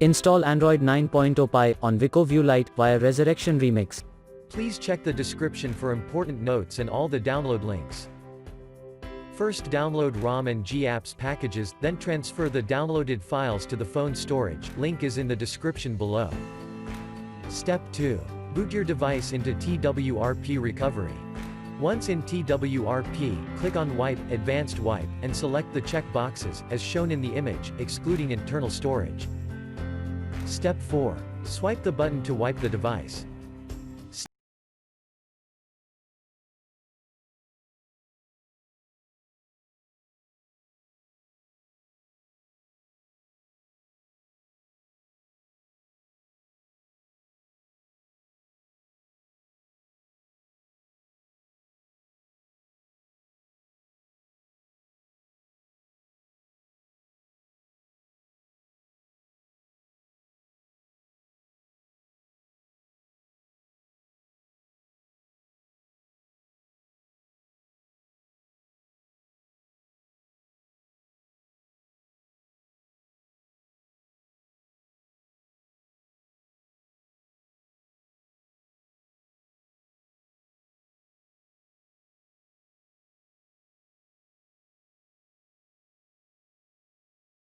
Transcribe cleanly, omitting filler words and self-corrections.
Install Android 9.0 Pie on Wiko View Lite via Resurrection Remix. Please check the description for important notes and all the download links. First download ROM and GApps packages, then transfer the downloaded files to the phone storage, link is in the description below. Step 2. Boot your device into TWRP recovery. Once in TWRP, click on Wipe, Advanced Wipe, and select the check boxes, as shown in the image, excluding internal storage. Step 4. Swipe the button to wipe the device.